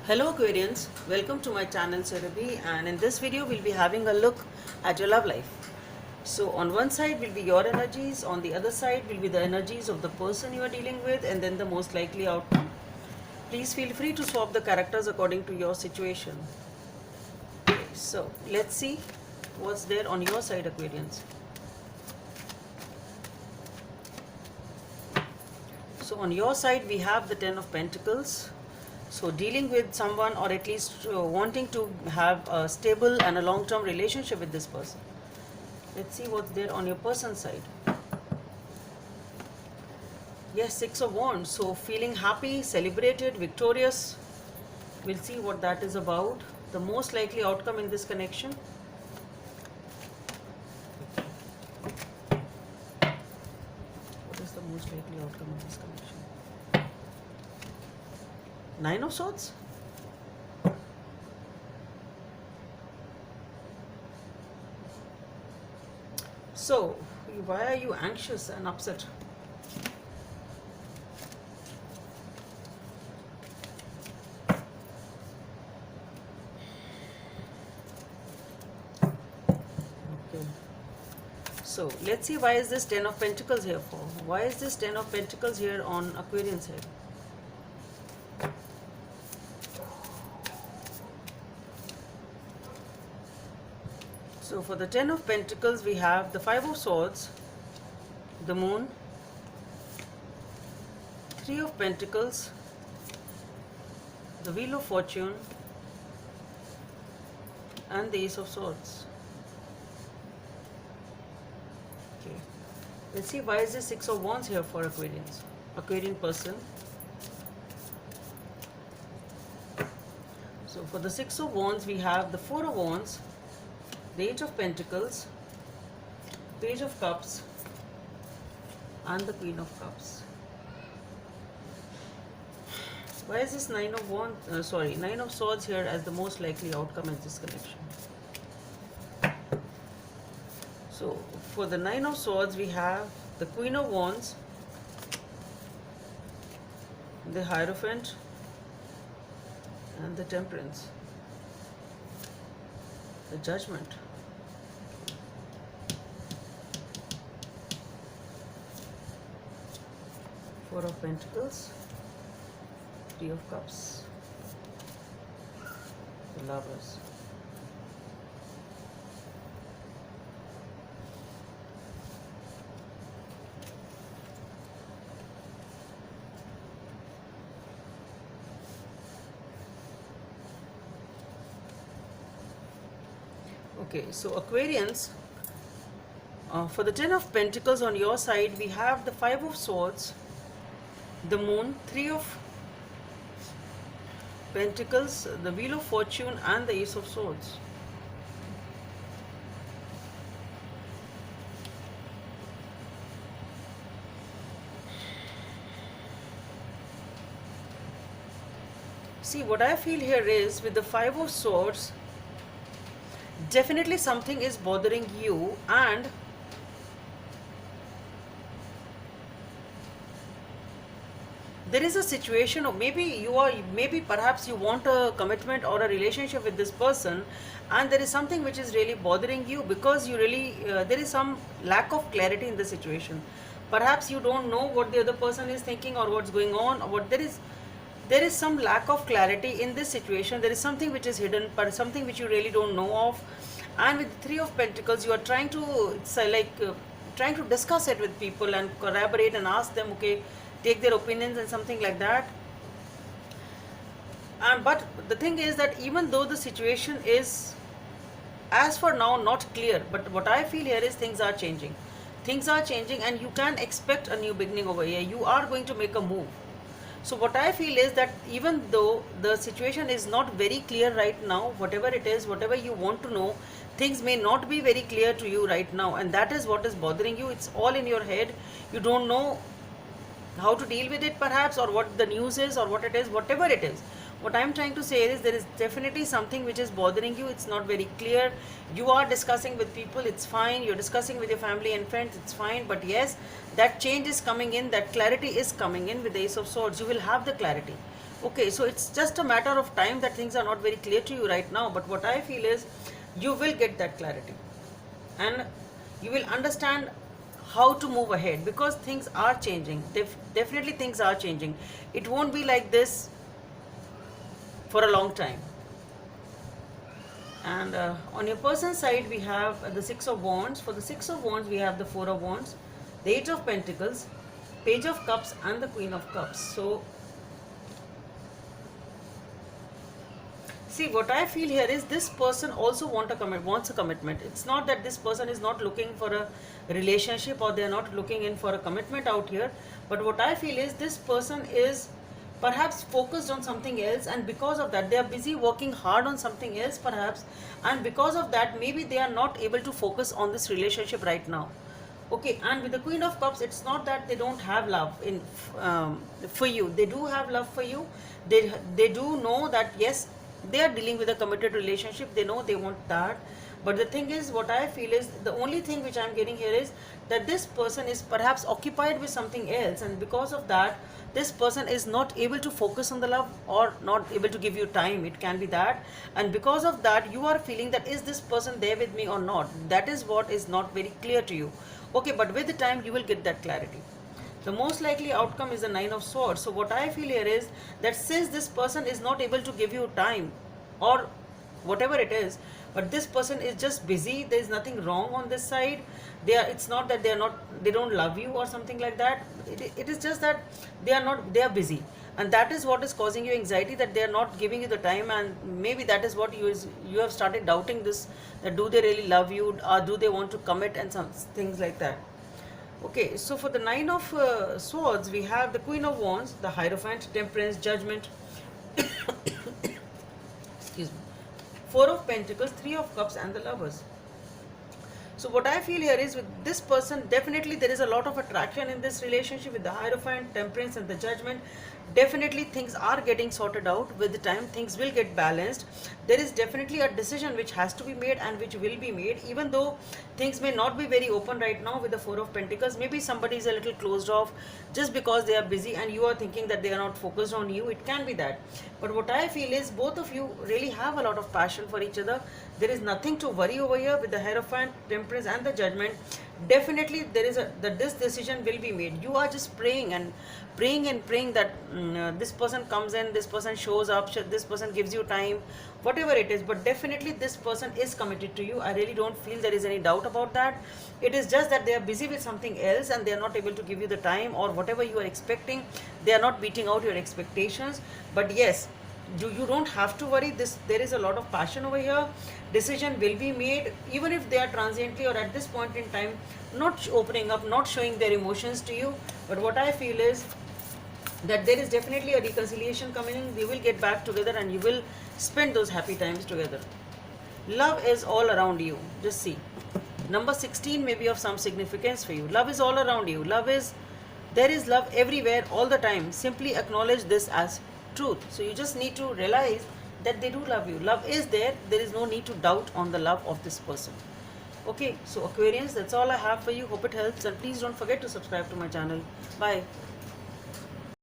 Hello Aquarians, welcome to my channel Surabhi, and in this video we'll be having a look at your love life. So on one side will be your energies, on the other side will be the energies of the person you are dealing with, and then the most likely outcome. Please feel free to swap the characters according to your situation. Okay, so let's see what's there on your side, Aquarians. So on your side we have the Ten of Pentacles. So dealing with someone, or at least wanting to have a stable and a long-term relationship with this person. Let's see what's there on your person's side. Yes, Six of Wands. So feeling happy, celebrated, victorious. We'll see what that is about. The most likely outcome in this connection. What is the most likely outcome in this connection? Nine of Swords. So, why are you anxious and upset? Okay. So, let's see, why is this Ten of Pentacles here for? Why is this Ten of Pentacles here on Aquarian side? So for the Ten of Pentacles, we have the Five of Swords, the Moon, Three of Pentacles, the Wheel of Fortune, and the Ace of Swords. Okay. Let's see, why is this Six of Wands here for Aquarians? Aquarian person. So for the Six of Wands, we have the Four of Wands, the Eight of Pentacles, Page of Cups, and the Queen of Cups. Why is this Nine of Swords here as the most likely outcome in this connection? So for the Nine of Swords, we have the Queen of Wands, the Hierophant, and the Temperance, the Judgment. Four of Pentacles, Three of Cups, the Lovers. Okay, so Aquarians, for the Ten of Pentacles on your side, we have the Five of Swords, the Moon, Three of Pentacles, the Wheel of Fortune, and the Ace of Swords. See, what I feel here is, with the Five of Swords, definitely something is bothering you, and there is a situation, or maybe perhaps you want a commitment or a relationship with this person, and there is something which is really bothering you because you really there is some lack of clarity in the situation. Perhaps you don't know what the other person is thinking or what's going on, or what there is some lack of clarity in this situation. There is something which is hidden, but something which you really don't know of. And with the Three of Pentacles, you are trying to, it's trying to discuss it with people and corroborate and ask them, okay, take their opinions and something like that. But the thing is that even though the situation is, as for now, not clear, but what I feel here is things are changing. Things are changing, and you can expect a new beginning over here. You are going to make a move. So what I feel is that even though the situation is not very clear right now, whatever it is, whatever you want to know, things may not be very clear to you right now, and that is what is bothering you. It's all in your head. You don't know how to deal with it perhaps, or what the news is, or what it is, whatever it is. What I'm trying to say is, there is definitely something which is bothering you. It's not very clear. You are discussing with people, it's fine. You're discussing with your family and friends, it's fine. But yes, that change is coming in, that clarity is coming in with the Ace of Swords. You will have the clarity. Okay, so it's just a matter of time that things are not very clear to you right now, but what I feel is you will get that clarity and you will understand how to move ahead, because things are changing. Definitely things are changing. It won't be like this for a long time. And on your person side, we have the Six of Wands. For the Six of Wands, we have the Four of Wands, the Eight of Pentacles, Page of Cups, and the Queen of Cups. So, see, what I feel here is this person also wants a commitment. It's not that this person is not looking for a relationship or they are not looking in for a commitment out here. But what I feel is this person is perhaps focused on something else, and because of that they are busy working hard on something else perhaps, and because of that maybe they are not able to focus on this relationship right now. Okay, and with the Queen of Cups, it's not that they don't have love in for you. They do have love for you. They do know that yes, they are dealing with a committed relationship. They know they want that. But the thing is, what I feel is the only thing which I'm getting here is that this person is perhaps occupied with something else, and because of that, this person is not able to focus on the love or not able to give you time. It can be that, and because of that, you are feeling that is this person there with me or not? That is what is not very clear to you. Okay, but with the time, you will get that clarity. The most likely outcome is the Nine of Swords. So what I feel here is that since this person is not able to give you time or whatever it is, but this person is just busy, there is nothing wrong on this side. It's not that they don't love you or something like that. It is just that they are busy, and that is what is causing you anxiety, that they are not giving you the time. And maybe that is what you have started doubting this, that do they really love you, or do they want to commit, and some things like that. Okay, so for the Nine of Swords, we have the Queen of Wands, the Hierophant, Temperance, Judgment, excuse me, Four of Pentacles, Three of Cups, and the Lovers. So what I feel here is with this person, definitely there is a lot of attraction in this relationship with the Hierophant, Temperance, and the Judgment. Definitely things are getting sorted out with the time. Things will get balanced. There is definitely a decision which has to be made and which will be made, even though things may not be very open right now with the Four of Pentacles. Maybe somebody is a little closed off just because they are busy and you are thinking that they are not focused on you. It can be that. But what I feel is both of you really have a lot of passion for each other. There is nothing to worry over here with the Hierophant, Temperance, and the Judgment. Definitely there is that this decision will be made. You are just praying and praying that this person comes in, this person shows up, this person gives you time, whatever it is. But definitely this person is committed to you. I really don't feel there is any doubt about that. It is just that they are busy with something else and they are not able to give you the time, or whatever you are expecting, they are not beating out your expectations. But yes, you don't have to worry. There is a lot of passion over here. Decision will be made, even if they are transiently or at this point in time not opening up, not showing their emotions to you. But what I feel is that there is definitely a reconciliation coming in. You will get back together and you will spend those happy times together. Love is all around you. Just see, number 16 may be of some significance for you. Love is all around you. There is love everywhere all the time. Simply acknowledge this as truth. So you just need to realize that they do love you. Love is there. There is no need to doubt on the love of this person. Okay, so Aquarians, that's all I have for you. Hope it helps, and please don't forget to subscribe to my channel. Bye.